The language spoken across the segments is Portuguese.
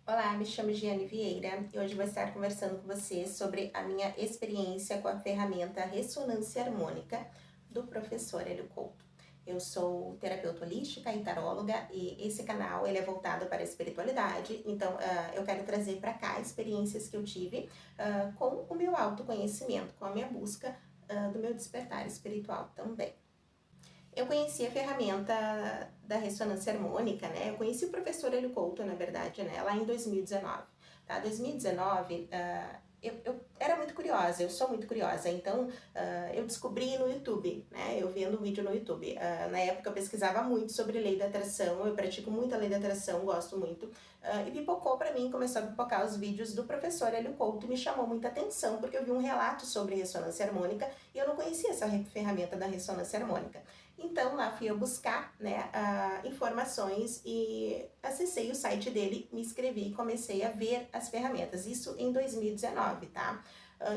Olá, me chamo Giane Vieira e hoje vou estar conversando com você sobre a minha experiência com a ferramenta Ressonância Harmônica do professor Hélio Couto. Eu sou terapeuta holística e taróloga e esse canal ele é voltado para a espiritualidade, então eu quero trazer para cá experiências que eu tive com o meu autoconhecimento, com a minha busca do meu despertar espiritual também. Eu conheci a ferramenta da ressonância harmônica, né? Eu conheci o professor Hélio Couto, na verdade, né? Lá em 2019. Tá? 2019, eu era muito curiosa, eu sou muito curiosa, então eu descobri no YouTube, né? Eu vendo um vídeo no YouTube. Na época eu pesquisava muito sobre lei da atração, eu pratico muito a lei da atração, gosto muito. E pipocou pra mim, começou a pipocar os vídeos do professor Hélio Couto, me chamou muita atenção, porque eu vi um relato sobre ressonância harmônica e eu não conhecia essa ferramenta da ressonância harmônica. Então lá fui eu buscar, né, informações e acessei o site dele, me inscrevi e comecei a ver as ferramentas, isso em 2019, tá?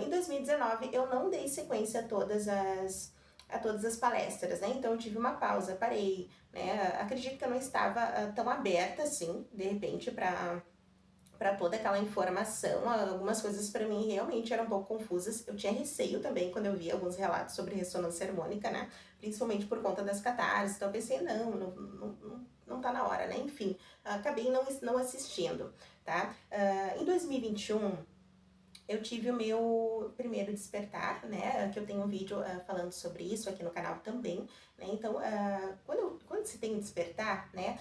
Em 2019 eu não dei sequência a todas as palestras, né? Então eu tive uma pausa, parei, né? Acredito que eu não estava tão aberta assim, de repente, para toda aquela informação. Algumas coisas para mim realmente eram um pouco confusas. Eu tinha receio também quando eu vi alguns relatos sobre ressonância harmônica, né? Principalmente por conta das catarses. Então eu pensei, não tá na hora, né? Enfim, acabei não assistindo, tá? Em 2021, eu tive o meu primeiro despertar, né, que eu tenho um vídeo falando sobre isso aqui no canal também, né, então quando se tem um despertar, né,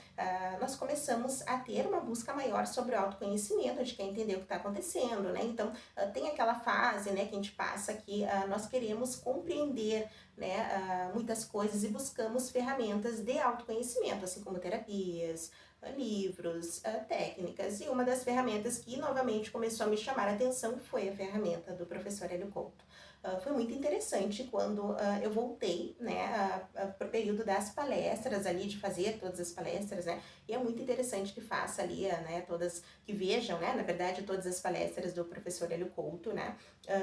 nós começamos a ter uma busca maior sobre o autoconhecimento, a gente quer entender o que está acontecendo, né, então tem aquela fase, né, que a gente passa que nós queremos compreender, né, muitas coisas e buscamos ferramentas de autoconhecimento, assim como terapias, livros, técnicas, e uma das ferramentas que novamente começou a me chamar a atenção foi a ferramenta do professor Hélio Couto. Foi muito interessante quando eu voltei, né, para o período das palestras ali, de fazer todas as palestras, né, e é muito interessante que faça ali, né, todas, que vejam, né, na verdade, todas as palestras do professor Hélio Couto, né,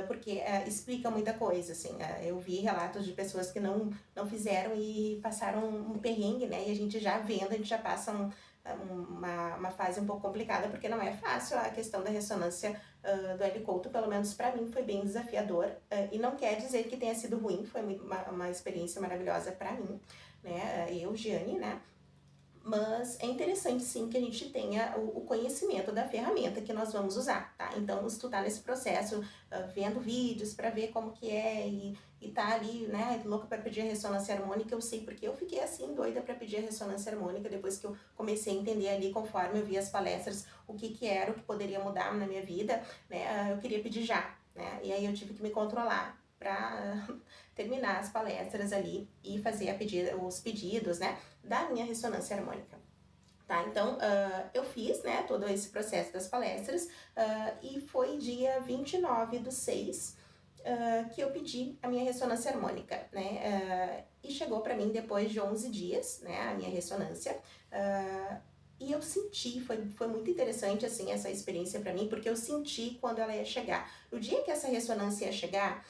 porque explica muita coisa, assim, eu vi relatos de pessoas que não fizeram e passaram um perrengue, né, e a gente já vendo, a gente já passa uma fase um pouco complicada, porque não é fácil a questão da ressonância do Hélio Couto, pelo menos para mim foi bem desafiador, e não quer dizer que tenha sido ruim, foi uma experiência maravilhosa para mim, né, eu, Giane, né, mas é interessante sim que a gente tenha o conhecimento da ferramenta que nós vamos usar, tá? Então, se tu tá nesse processo, vendo vídeos para ver como que é e tá ali, né, louca para pedir a ressonância harmônica, eu sei porque eu fiquei assim, doida para pedir a ressonância harmônica, depois que eu comecei a entender ali, conforme eu vi as palestras, o que era, o que poderia mudar na minha vida, né, eu queria pedir já, né, e aí eu tive que me controlar para terminar as palestras ali e fazer os pedidos, né, da minha ressonância harmônica. Tá, então eu fiz, né, todo esse processo das palestras e foi dia 29/6 que eu pedi a minha ressonância harmônica, né, e chegou para mim depois de 11 dias, né, a minha ressonância, e eu senti, foi muito interessante, assim, essa experiência para mim, porque eu senti quando ela ia chegar. No dia que essa ressonância ia chegar,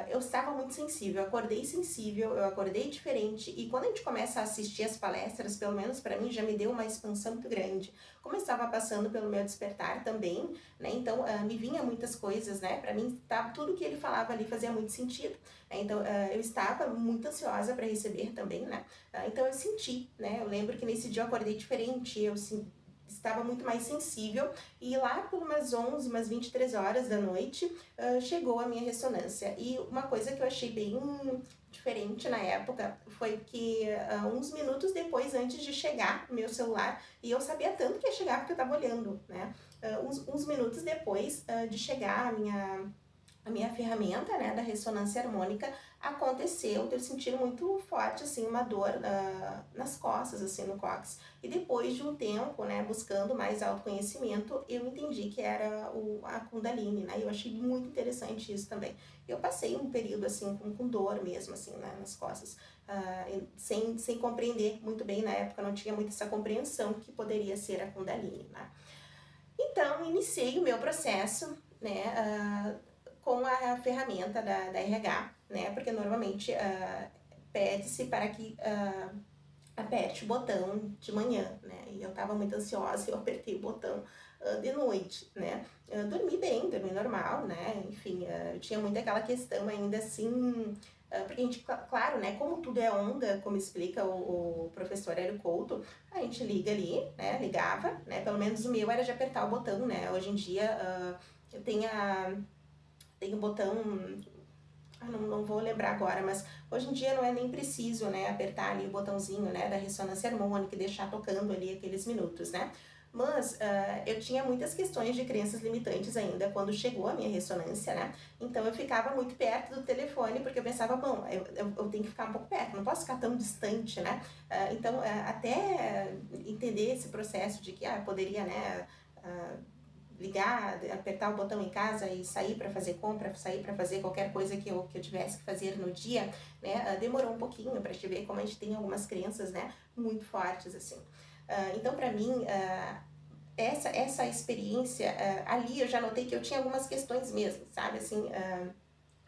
eu estava muito sensível, eu acordei sensível, eu acordei diferente, e quando a gente começa a assistir as palestras, pelo menos para mim, já me deu uma expansão muito grande. Como eu estava passando pelo meu despertar também, né, então me vinha muitas coisas, né, para mim, tudo que ele falava ali fazia muito sentido, né, então eu estava muito ansiosa para receber também, né, então eu senti, né, eu lembro que nesse dia eu acordei diferente, eu estava muito mais sensível, e lá por umas 23 horas da noite, chegou a minha ressonância. E uma coisa que eu achei bem diferente na época foi que uns minutos depois, antes de chegar o meu celular, e eu sabia tanto que ia chegar porque eu estava olhando, né, uns minutos depois de chegar a minha ferramenta, né, da ressonância harmônica, aconteceu de eu sentir muito forte, assim, uma dor nas costas, assim, no cóccix. E depois de um tempo, né, buscando mais autoconhecimento, eu entendi que era a Kundalini, né, eu achei muito interessante isso também. Eu passei um período, assim, com dor mesmo, assim, né, nas costas, sem compreender muito bem, na época não tinha muito essa compreensão que poderia ser a Kundalini, né. Então, iniciei o meu processo, né, com a ferramenta da RH, né, porque normalmente pede-se para que aperte o botão de manhã, né, e eu tava muito ansiosa, eu apertei o botão de noite, né? Eu dormi bem, dormi normal, né? Enfim, eu tinha muito aquela questão ainda assim, porque a gente, claro, né, como tudo é onda, como explica o professor Hélio Couto, a gente liga ali, né, ligava, né, pelo menos o meu era de apertar o botão, né, hoje em dia eu tenho um botão, não vou lembrar agora, mas hoje em dia não é nem preciso, né, apertar ali o botãozinho, né, da ressonância harmônica e deixar tocando ali aqueles minutos, né. Mas eu tinha muitas questões de crenças limitantes ainda quando chegou a minha ressonância, né? Então eu ficava muito perto do telefone porque eu pensava, bom, eu tenho que ficar um pouco perto, não posso ficar tão distante, né? Então, até entender esse processo de que poderia, né, ligar, apertar o botão em casa e sair para fazer compra, sair para fazer qualquer coisa que eu tivesse que fazer no dia, né? Demorou um pouquinho para te ver como a gente tem algumas crenças, né, muito fortes assim. Então, para mim, essa experiência, ali eu já notei que eu tinha algumas questões mesmo, sabe, assim,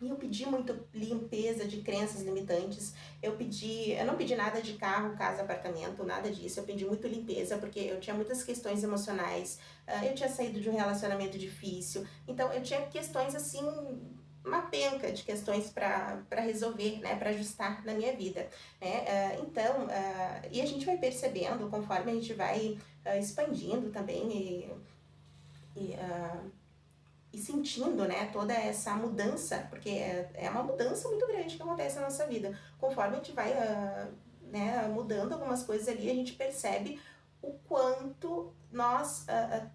e eu pedi muito limpeza de crenças limitantes. Eu não pedi nada de carro, casa, apartamento, nada disso. Eu pedi muito limpeza porque eu tinha muitas questões emocionais. Eu tinha saído de um relacionamento difícil. Então eu tinha questões assim, uma penca de questões para resolver, né, para ajustar na minha vida, né? Então, e a gente vai percebendo conforme a gente vai expandindo também e e sentindo, né, toda essa mudança, porque é uma mudança muito grande que acontece na nossa vida. Conforme a gente vai né, mudando algumas coisas ali, a gente percebe o quanto nós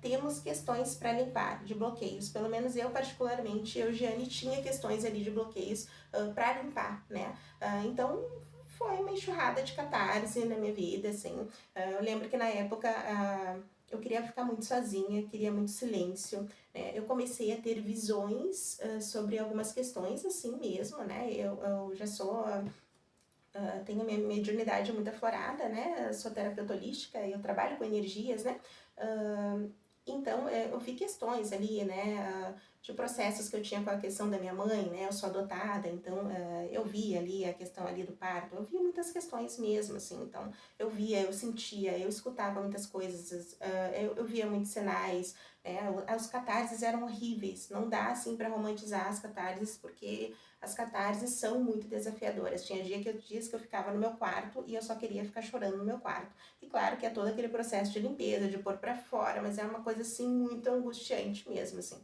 temos questões para limpar, de bloqueios. Pelo menos eu, particularmente, Giane, tinha questões ali de bloqueios para limpar, né? Então, foi uma enxurrada de catarse na minha vida, assim. Eu lembro que na época eu queria ficar muito sozinha, queria muito silêncio. Eu comecei a ter visões sobre algumas questões assim mesmo, né? Eu já sou, tenho a minha mediunidade muito aflorada, né? Sou terapeuta holística e eu trabalho com energias, né? Então, eu vi questões ali, né, de processos que eu tinha com a questão da minha mãe, né, eu sou adotada, então eu via ali a questão ali do parto, eu via muitas questões mesmo, assim, então eu via, eu sentia, eu escutava muitas coisas, eu via muitos sinais, né, os catarses eram horríveis, não dá, assim, para romantizar as catarses, porque as catarses são muito desafiadoras. Tinha dias que eu ficava no meu quarto e eu só queria ficar chorando no meu quarto. E claro que é todo aquele processo de limpeza, de pôr pra fora, mas é uma coisa assim muito angustiante mesmo, assim.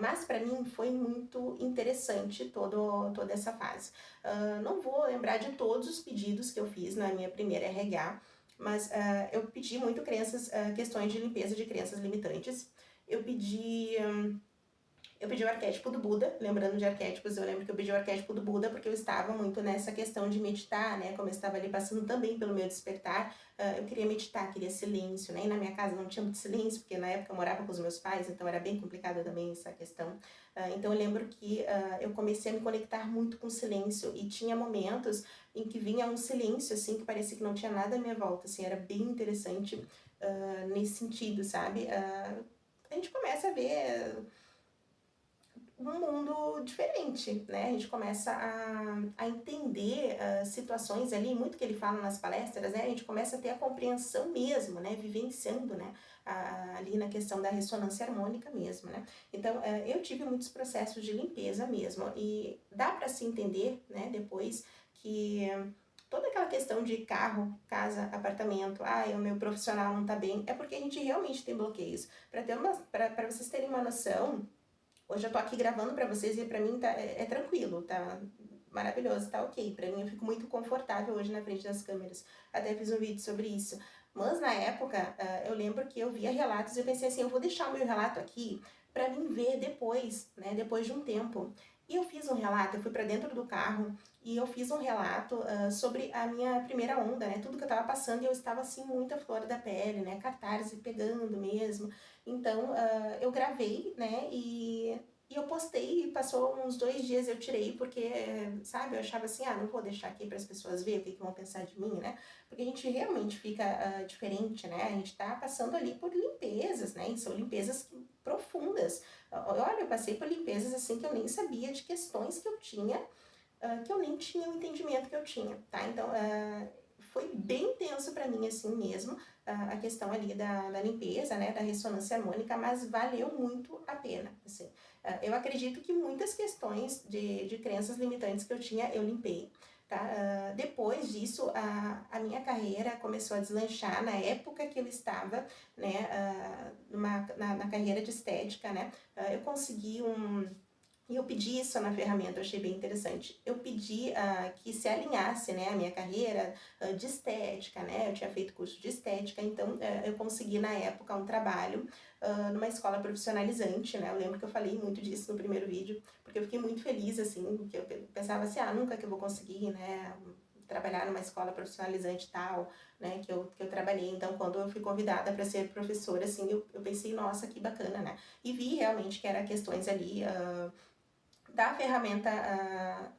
Mas para mim foi muito interessante toda essa fase. Não vou lembrar de todos os pedidos que eu fiz na minha primeira RH, mas eu pedi muito questões de limpeza de crenças limitantes. Eu pedi o arquétipo do Buda, lembrando de arquétipos, eu lembro que eu pedi o arquétipo do Buda porque eu estava muito nessa questão de meditar, né, como eu estava ali passando também pelo meu despertar, eu queria meditar, queria silêncio, né, e na minha casa não tinha muito silêncio, porque na época eu morava com os meus pais, então era bem complicado também essa questão, então eu lembro que eu comecei a me conectar muito com o silêncio, e tinha momentos em que vinha um silêncio, assim, que parecia que não tinha nada à minha volta, assim, era bem interessante nesse sentido, sabe, a gente começa a ver um mundo diferente, né? A gente começa a entender situações ali, muito que ele fala nas palestras, né? A gente começa a ter a compreensão mesmo, né? Vivenciando, né? Ali na questão da ressonância harmônica mesmo, né? Então, eu tive muitos processos de limpeza mesmo, e dá para se entender, né? Depois que toda aquela questão de carro, casa, apartamento, o meu profissional não tá bem, é porque a gente realmente tem bloqueios. Para vocês terem uma noção, hoje eu tô aqui gravando pra vocês e pra mim é tranquilo, tá maravilhoso, tá ok. Pra mim eu fico muito confortável hoje na frente das câmeras. Até fiz um vídeo sobre isso. Mas na época, eu lembro que eu via relatos e eu pensei assim, eu vou deixar o meu relato aqui pra mim ver depois, né, depois de um tempo. E eu fiz um relato, eu fui pra dentro do carro e eu fiz um relato sobre a minha primeira onda, né, tudo que eu tava passando, e eu estava assim muito à flor da pele, né, catarse pegando mesmo. Então, eu gravei, né, e eu postei, e passou uns 2 dias eu tirei, porque, sabe, eu achava assim, não vou deixar aqui para as pessoas verem o que vão pensar de mim, né, porque a gente realmente fica diferente, né, a gente tá passando ali por limpezas, né, e são limpezas profundas. Olha, eu passei por limpezas assim que eu nem sabia, de questões que eu tinha, que eu nem tinha o entendimento que eu tinha, tá, então, foi bem tenso para mim, assim mesmo, a questão ali da limpeza, né, da ressonância harmônica, mas valeu muito a pena, assim. Eu acredito que muitas questões de crenças limitantes que eu tinha, eu limpei, tá? Depois disso, a minha carreira começou a deslanchar na época que eu estava, né, na carreira de estética, né? Eu consegui e eu pedi isso na ferramenta, eu achei bem interessante. Eu pedi que se alinhasse, né, a minha carreira de estética, né? Eu tinha feito curso de estética, então eu consegui na época um trabalho numa escola profissionalizante, né? Eu lembro que eu falei muito disso no primeiro vídeo, porque eu fiquei muito feliz, assim, porque eu pensava assim, nunca que eu vou conseguir, né, trabalhar numa escola profissionalizante e tal, né, que eu trabalhei. Então, quando eu fui convidada para ser professora, assim, eu pensei, nossa, que bacana, né? E vi realmente que eram questões ali da ferramenta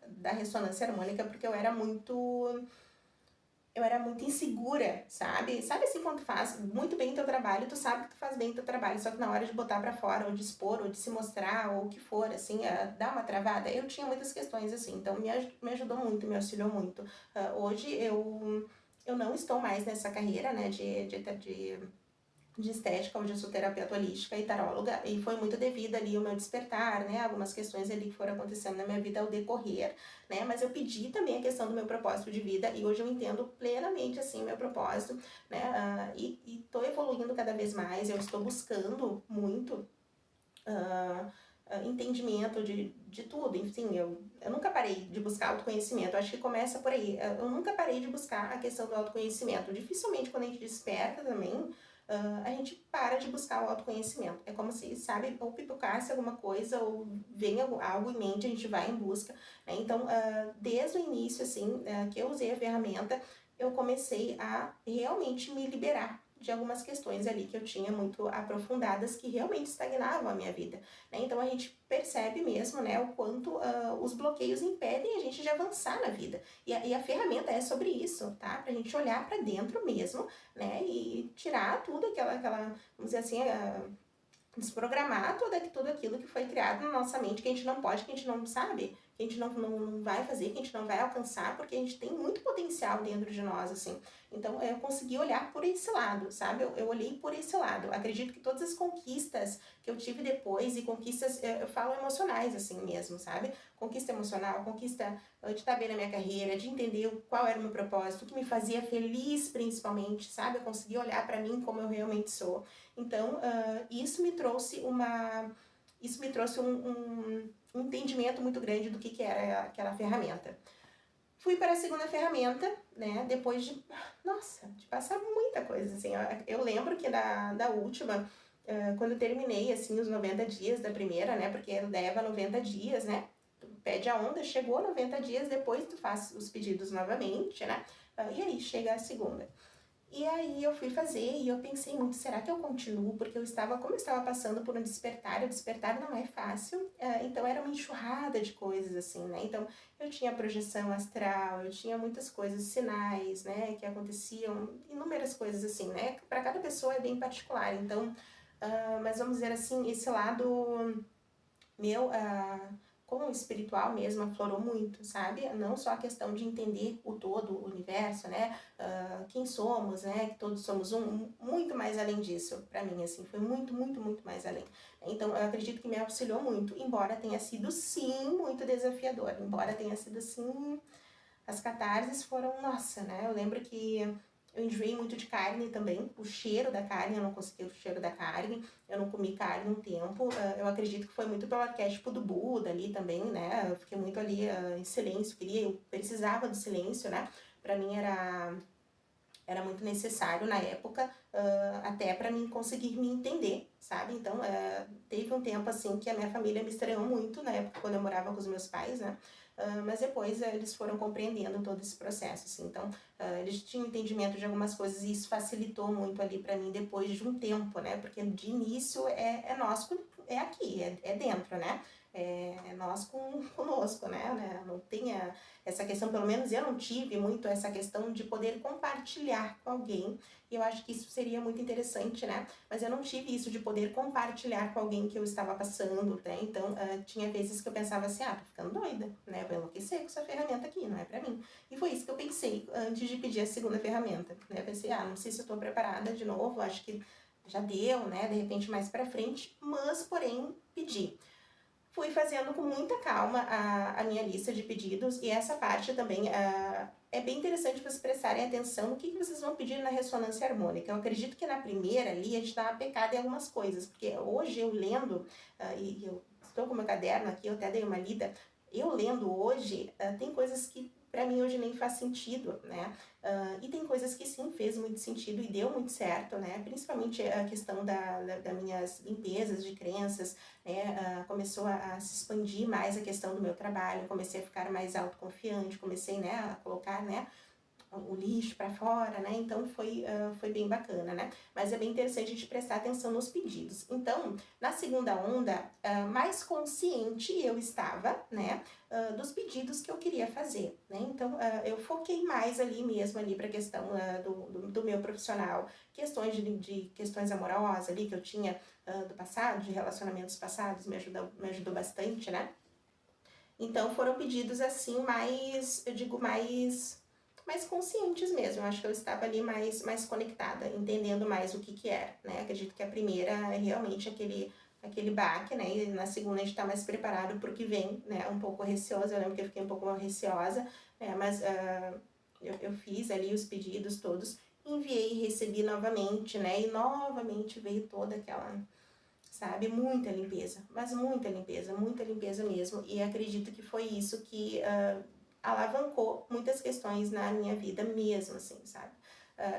da ressonância harmônica, porque eu era muito insegura, sabe? Sabe assim, quando tu faz muito bem o teu trabalho, tu sabe que tu faz bem o teu trabalho, só que na hora de botar pra fora, ou de expor, ou de se mostrar, ou o que for, assim, dá uma travada. Eu tinha muitas questões, assim, então me ajudou muito, me auxiliou muito. Hoje eu não estou mais nessa carreira, né, de estética, onde eu sou terapeuta holística e taróloga, e foi muito devido ali ao meu despertar, né, algumas questões ali que foram acontecendo na minha vida ao decorrer, né, mas eu pedi também a questão do meu propósito de vida, e hoje eu entendo plenamente, assim, meu propósito, né, e tô evoluindo cada vez mais, eu estou buscando muito entendimento de tudo, enfim, eu nunca parei de buscar autoconhecimento, acho que começa por aí, eu nunca parei de buscar a questão do autoconhecimento, dificilmente quando a gente desperta também, a gente para de buscar o autoconhecimento. É como se, sabe, ou pipocasse alguma coisa, ou vem algo em mente, a gente vai em busca, né? Então, desde o início, assim, que eu usei a ferramenta, eu comecei a realmente me liberar de algumas questões ali que eu tinha muito aprofundadas, que realmente estagnavam a minha vida, né? Então, a gente percebe mesmo, né, o quanto os bloqueios impedem a gente de avançar na vida. E a ferramenta é sobre isso, tá? Pra gente olhar para dentro mesmo, né, e tirar tudo vamos dizer assim, desprogramar tudo aquilo que foi criado na nossa mente, que a gente não pode, que a gente não sabe, que a gente não vai fazer, que a gente não vai alcançar, porque a gente tem muito potencial dentro de nós, assim. Então, eu consegui olhar por esse lado, sabe? Eu olhei por esse lado. Acredito que todas as conquistas que eu tive depois, e conquistas, eu falo emocionais, assim mesmo, sabe? Conquista emocional, conquista de estar bem na minha carreira, de entender qual era o meu propósito, o que me fazia feliz, principalmente, sabe? Eu consegui olhar para mim como eu realmente sou. Então, isso me trouxe um entendimento muito grande do que era aquela ferramenta. Fui para a segunda ferramenta, né, depois de passar muita coisa, assim, eu lembro que da última, quando eu terminei, assim, os 90 dias da primeira, né, porque leva 90 dias, né, tu pede a onda, chegou 90 dias, depois tu faz os pedidos novamente, né, e aí chega a segunda. E aí eu fui fazer e eu pensei muito, será que eu continuo? Porque como eu estava passando por um despertar, o despertar não é fácil, então era uma enxurrada de coisas assim, né? Então eu tinha projeção astral, eu tinha muitas coisas, sinais, né, que aconteciam, inúmeras coisas assim, né? Para cada pessoa é bem particular, então, mas vamos dizer assim, esse lado meu, como espiritual mesmo, aflorou muito, sabe? Não só a questão de entender o todo, o universo, né? Quem somos, né? Que todos somos muito mais além disso, pra mim, assim, foi muito, muito, muito mais além. Então, eu acredito que me auxiliou muito, embora tenha sido, sim, muito desafiador, embora tenha sido, sim, as catarses foram, nossa, né? Eu lembro que eu enjoei muito de carne também, o cheiro da carne, eu não conseguia o cheiro da carne, eu não comi carne um tempo, eu acredito que foi muito pelo arquétipo do Buda ali também, né? Eu fiquei muito ali em silêncio, eu precisava do silêncio, né? Pra mim era muito necessário na época, até para mim conseguir me entender, sabe? Então, teve um tempo assim que a minha família me estranhou muito na época quando eu morava com os meus pais, né? Mas depois eles foram compreendendo todo esse processo, assim. Então, eles tinham entendimento de algumas coisas e isso facilitou muito ali para mim depois de um tempo, né? Porque de início é nós é aqui, é dentro, né? É nós conosco, né? Não tenha essa questão, pelo menos eu não tive muito essa questão de poder compartilhar com alguém, e eu acho que isso seria muito interessante, né? Mas eu não tive isso de poder compartilhar com alguém que eu estava passando, né? Então, tinha vezes que eu pensava assim, tô ficando doida, né? Vou enlouquecer com essa ferramenta aqui, não é pra mim. E foi isso que eu pensei antes de pedir a segunda ferramenta, né? Eu pensei, não sei se eu tô preparada de novo, acho que já deu, né? De repente mais pra frente, mas, porém, pedi. Fui fazendo com muita calma a minha lista de pedidos, e essa parte também é bem interessante vocês prestarem atenção no que vocês vão pedir na ressonância harmônica. Eu acredito que na primeira ali a gente dá uma pecada em algumas coisas, porque hoje eu lendo, e eu estou com meu caderno aqui, eu até dei uma lida, eu lendo hoje, tem coisas que pra mim hoje nem faz sentido, né? E tem coisas que sim fez muito sentido e deu muito certo, né? Principalmente a questão das minhas limpezas de crenças, né? Começou a se expandir mais a questão do meu trabalho, comecei a ficar mais autoconfiante, comecei, né, a colocar, né, o lixo para fora, né? Então foi bem bacana, né? Mas é bem interessante a gente prestar atenção nos pedidos. Então, na segunda onda, mais consciente eu estava, né? Dos pedidos que eu queria fazer, né? Então, eu foquei mais ali mesmo, ali para a questão do meu profissional, questões de questões amorosas ali que eu tinha do passado, de relacionamentos passados, me ajudou bastante, né? Então, foram pedidos assim mais, eu digo, mais conscientes mesmo. Eu acho que eu estava ali mais conectada, entendendo mais o que era, né? Acredito que a primeira é realmente aquele baque, né? E na segunda a gente está mais preparado para o que vem, né? Um pouco receosa, eu lembro que eu fiquei um pouco receosa, né? Mas eu fiz ali os pedidos todos, enviei e recebi novamente, né? E novamente veio toda aquela, sabe, muita limpeza, mas muita limpeza mesmo, e acredito que foi isso que alavancou muitas questões na minha vida mesmo, assim, sabe.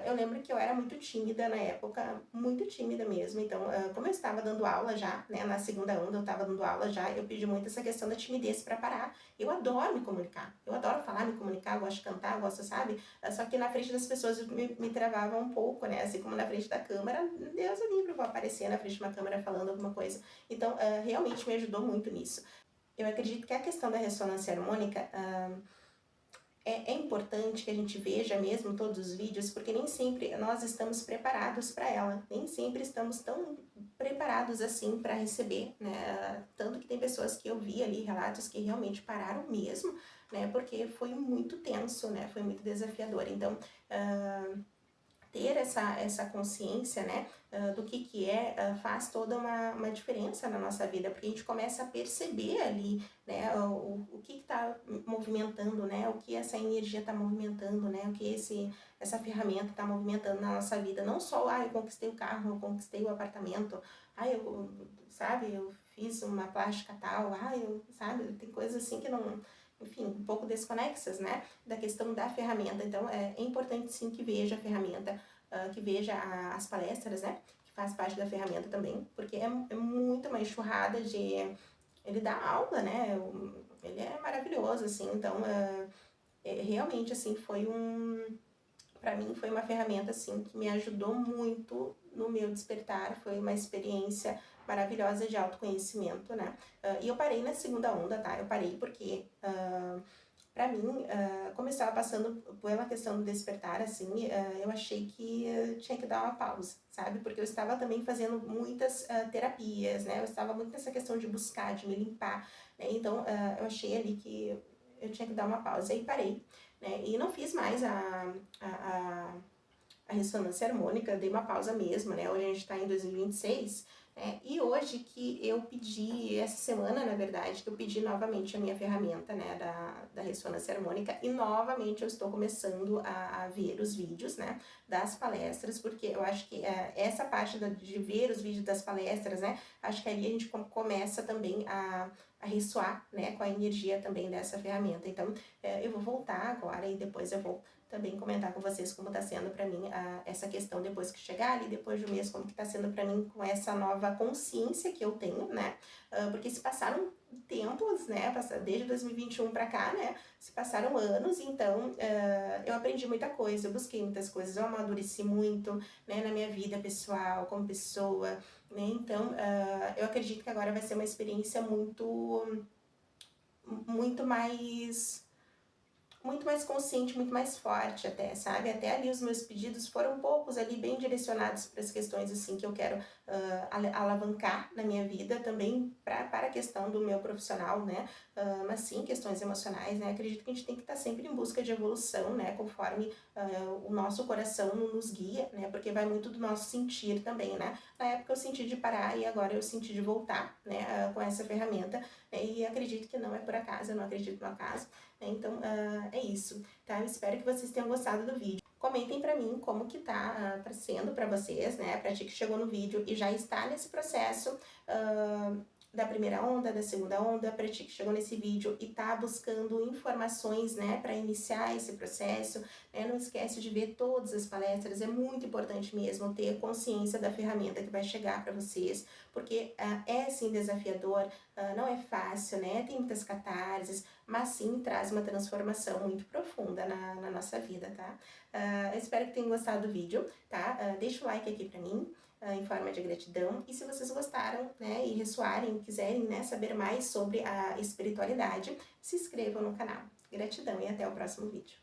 Eu lembro que eu era muito tímida na época, muito tímida mesmo, então, como eu estava dando aula já, né, na segunda onda eu estava dando aula já, eu pedi muito essa questão da timidez para parar. Eu adoro me comunicar, eu adoro falar, me comunicar, gosto de cantar, gosto, sabe, só que na frente das pessoas eu me travava um pouco, né, assim como na frente da câmera, Deus o livre, vou aparecer na frente de uma câmera falando alguma coisa. Então, realmente me ajudou muito nisso. Eu acredito que a questão da ressonância harmônica é importante que a gente veja mesmo todos os vídeos, porque nem sempre nós estamos preparados para ela, nem sempre estamos tão preparados assim para receber, né? Tanto que tem pessoas que eu vi ali, relatos que realmente pararam mesmo, né? Porque foi muito tenso, né? Foi muito desafiador. Então, ter essa consciência, né, do que faz toda uma diferença na nossa vida, porque a gente começa a perceber ali, né, o que está movimentando, né, o que essa energia está movimentando, né, o que essa ferramenta está movimentando na nossa vida, não só, eu conquistei o carro, eu conquistei o apartamento, sabe, eu fiz uma plástica tal, sabe, tem coisas assim que não, enfim, um pouco desconexas, né, da questão da ferramenta. Então, é importante sim que veja a ferramenta, que veja as palestras, né, que faz parte da ferramenta também, porque é muito uma enxurrada de... Ele dá aula, né, ele é maravilhoso, assim, então, realmente, assim, para mim foi uma ferramenta, assim, que me ajudou muito no meu despertar, foi uma experiência maravilhosa de autoconhecimento, né? E eu parei na segunda onda, tá? Eu parei porque, pra mim, como eu estava passando pela questão do despertar, assim, eu achei que tinha que dar uma pausa, sabe? Porque eu estava também fazendo muitas terapias, né? Eu estava muito nessa questão de buscar, de me limpar, né? Então, eu achei ali que eu tinha que dar uma pausa e parei, né? E não fiz mais a ressonância harmônica, dei uma pausa mesmo, né? Hoje a gente está em 2026, né? E hoje que eu pedi, essa semana, na verdade, que eu pedi novamente a minha ferramenta, né, da ressonância harmônica, e novamente eu estou começando a ver os vídeos, né, das palestras, porque eu acho que essa parte de ver os vídeos das palestras, né, acho que ali a gente começa também a ressoar, né, com a energia também dessa ferramenta. Então, eu vou voltar agora e depois eu vou também comentar com vocês como tá sendo para mim essa questão depois que chegar ali, depois do mês, como que tá sendo para mim com essa nova consciência que eu tenho, né? Porque se passaram tempos, né? Desde 2021 para cá, né? Se passaram anos, então eu aprendi muita coisa, eu busquei muitas coisas, eu amadureci muito, né? Na minha vida pessoal, como pessoa, né? Então, eu acredito que agora vai ser uma experiência muito mais consciente, muito mais forte até, sabe? Até ali os meus pedidos foram poucos ali, bem direcionados para as questões, assim, que eu quero alavancar na minha vida, também para a questão do meu profissional, né? Mas sim, questões emocionais, né? Acredito que a gente tem que estar sempre em busca de evolução, né? Conforme o nosso coração nos guia, né? Porque vai muito do nosso sentir também, né? Na época eu senti de parar e agora eu senti de voltar, né? Com essa ferramenta, né? E acredito que não é por acaso, eu não acredito no acaso. Então, é isso, tá? Eu espero que vocês tenham gostado do vídeo. Comentem pra mim como que tá sendo pra vocês, né? Pra ti que chegou no vídeo e já está nesse processo da primeira onda, da segunda onda, pra ti que chegou nesse vídeo e tá buscando informações, né, pra iniciar esse processo, né? Não esquece de ver todas as palestras, é muito importante mesmo ter consciência da ferramenta que vai chegar pra vocês, porque é sim desafiador, não é fácil, né? Tem muitas catarses, mas sim traz uma transformação muito profunda na nossa vida, tá? Eu espero que tenham gostado do vídeo, tá? Deixa o like aqui pra mim, em forma de gratidão, e se vocês gostaram, né, e ressoarem, quiserem, né, saber mais sobre a espiritualidade, se inscrevam no canal. Gratidão e até o próximo vídeo.